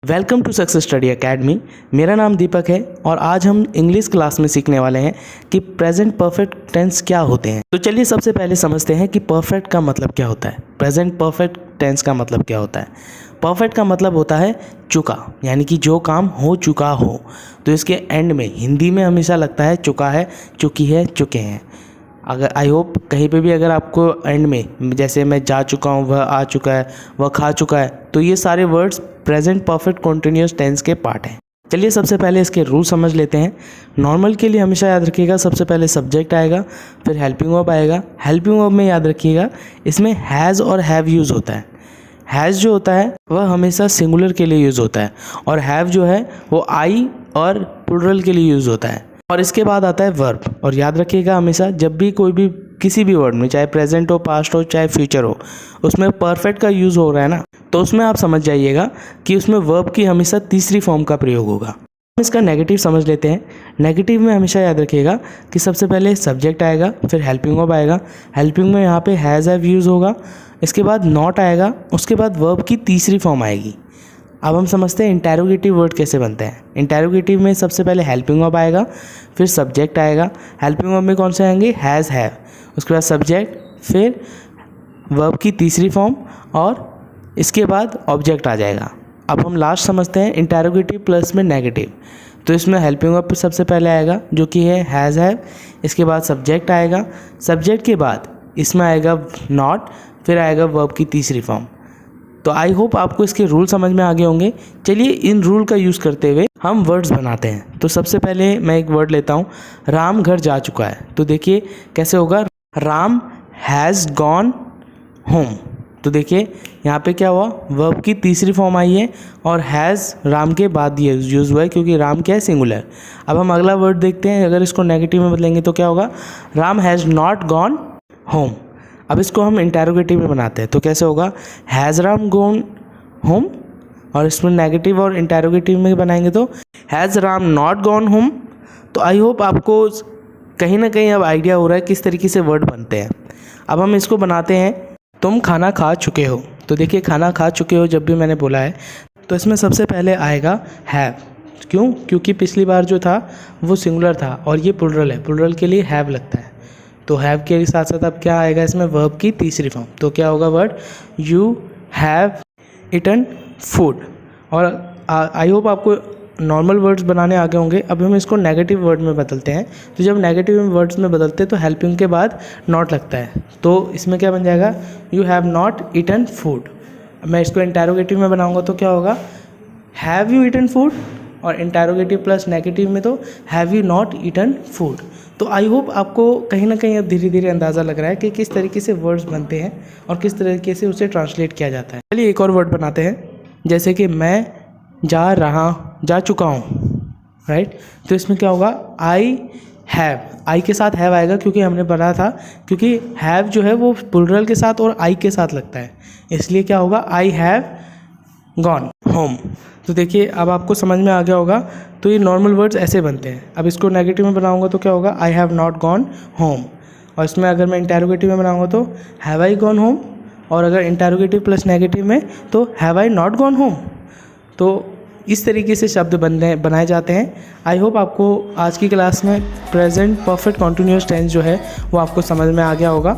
Welcome to success study academy. मेरा नाम दीपक है और आज हम इंग्लिश क्लास में सीखने वाले हैं कि प्रेजेंट परफेक्ट टेंस क्या होते हैं। तो चलिए सबसे पहले समझते हैं कि परफेक्ट का मतलब क्या होता है, प्रेजेंट परफेक्ट टेंस का मतलब क्या होता है। परफेक्ट का मतलब होता है चुका, यानी कि जो काम हो चुका हो। तो इसके एंड में हिंदी में हमेशा लगता है चुका है, चुकी है, चुके हैं। अगर आई होप कहीं पे भी अगर आपको एंड में जैसे मैं जा चुका हूँ, वह आ चुका है, वह खा चुका है, तो ये सारे words present perfect continuous tense के पार्ट हैं। चलिए सबसे पहले इसके रूल समझ लेते हैं। नॉर्मल के लिए हमेशा याद रखिएगा सबसे पहले सब्जेक्ट आएगा, फिर हेल्पिंग वर्ब आएगा। हेल्पिंग वर्ब में याद रखिएगा इसमें हैज़ और हैव यूज़ होता है। हैज़ जो होता है वह हमेशा सिंगुलर के लिए यूज़ होता है और हैव जो है वो आई और प्लूरल के लिए यूज़ होता है। और इसके बाद आता है वर्ब। और याद रखिएगा हमेशा जब भी कोई भी किसी भी वर्ड में, चाहे प्रेजेंट हो, पास्ट हो, चाहे फ्यूचर हो, उसमें परफेक्ट का यूज़ हो रहा है ना, तो उसमें आप समझ जाइएगा कि उसमें वर्ब की हमेशा तीसरी फॉर्म का प्रयोग होगा। इसका नेगेटिव समझ लेते हैं। नेगेटिव में हमेशा याद रखिएगा कि सबसे पहले सब्जेक्ट आएगा, फिर हेल्पिंग वर्ब आएगा। हेल्पिंग में यहाँ पे हैज़ हैव यूज़ होगा, इसके बाद नॉट आएगा, उसके बाद वर्ब की तीसरी फॉर्म आएगी। अब हम समझते हैं इंटेरोगेटिव वर्ड कैसे बनते हैं। इंटेरोगेटिव में सबसे पहले हेल्पिंग वर्ब आएगा, फिर सब्जेक्ट आएगा। हेल्पिंग वर्ब में कौन से आएंगे, हैज़ हैव, उसके बाद सब्जेक्ट, फिर वर्ब की तीसरी फॉर्म और इसके बाद ऑब्जेक्ट आ जाएगा। अब हम लास्ट समझते हैं इंटेरोगेटिव प्लस में नेगेटिव। तो इसमें हेल्पिंग वर्ब सबसे पहले आएगा जो कि है हैज़ हैव, इसके बाद सब्जेक्ट आएगा, सब्जेक्ट के बाद इसमें आएगा नॉट, फिर आएगा वर्ब की तीसरी फॉर्म। तो आई होप आपको इसके रूल समझ में आ गए होंगे। चलिए इन रूल का यूज़ करते हुए हम वर्ड्स बनाते हैं। तो सबसे पहले मैं एक वर्ड लेता हूँ, राम घर जा चुका है। तो देखिए कैसे होगा, राम हैज़ गॉन होम। तो देखिए यहाँ पे क्या हुआ, वर्ब की तीसरी फॉर्म आई है और हैज़ राम के बाद ये यूज़ हुआ है क्योंकि राम क्या है, सिंगुलर। अब हम अगला वर्ड देखते हैं, अगर इसको नेगेटिव में बदलेंगे तो क्या होगा, Ram has not gone home. अब इसको हम इंटेरोगेटिव में बनाते हैं तो कैसे होगा, हैज़ राम गॉन होम, और इसमें नेगेटिव और इंटेरोगेटिव में बनाएंगे तो has Ram not gone home. तो आई होप आपको कहीं ना कहीं अब आइडिया हो रहा है किस तरीके से वर्ड बनते हैं। अब हम इसको बनाते हैं, तुम खाना खा चुके हो। तो देखिए खाना खा चुके हो जब भी मैंने बोला है तो इसमें सबसे पहले आएगा हैव। क्यों, क्योंकि पिछली बार जो था वो सिंगुलर था और ये प्लूरल है, प्लूरल के लिए हैव लगता है। तो हैव के साथ साथ अब क्या आएगा इसमें, वर्ब की तीसरी फॉर्म। तो क्या होगा word, you have eaten food. और आई होप आपको नॉर्मल वर्ड्स बनाने आगे होंगे। अब हम इसको नेगेटिव वर्ड में बदलते हैं। तो जब नेगेटिव वर्ड्स में बदलते हैं तो हेल्पिंग के बाद नॉट लगता है, तो इसमें क्या बन जाएगा, you have not eaten food. मैं इसको इंटेरोगेटिव में बनाऊंगा तो क्या होगा, हैव यू ईटन फूड, और इंटेरोगेटिव प्लस नेगेटिव में तो have you not eaten food. तो आई होप आपको कहीं ना कहीं अब धीरे धीरे अंदाज़ा लग रहा है कि किस तरीके से वर्ड्स बनते हैं और किस तरीके से उसे ट्रांसलेट किया जाता है। चलिए एक और वर्ड बनाते हैं, जैसे कि मैं जा चुका हूँ, राइट। तो इसमें क्या होगा, आई हैव, आई के साथ हैव आएगा क्योंकि हमने पढ़ा था, क्योंकि हैव जो है वो प्लूरल के साथ और आई के साथ लगता है, इसलिए क्या होगा, आई हैव गॉन होम। तो देखिए अब आपको समझ में आ गया होगा। तो ये नॉर्मल वर्ड्स ऐसे बनते हैं। अब इसको नेगेटिव में बनाऊंगा तो क्या होगा, I have not gone home. और इसमें अगर मैं इंटेरोगेटिव में बनाऊंगा तो हैव आई गॉन होम, और अगर इंटेरोगेटिव प्लस नेगेटिव में तो have I not gone home. तो इस तरीके से शब्द बनाए जाते हैं। आई होप आपको आज की क्लास में प्रेजेंट परफेक्ट कॉन्टिन्यूअस टेंस जो है वो आपको समझ में आ गया होगा।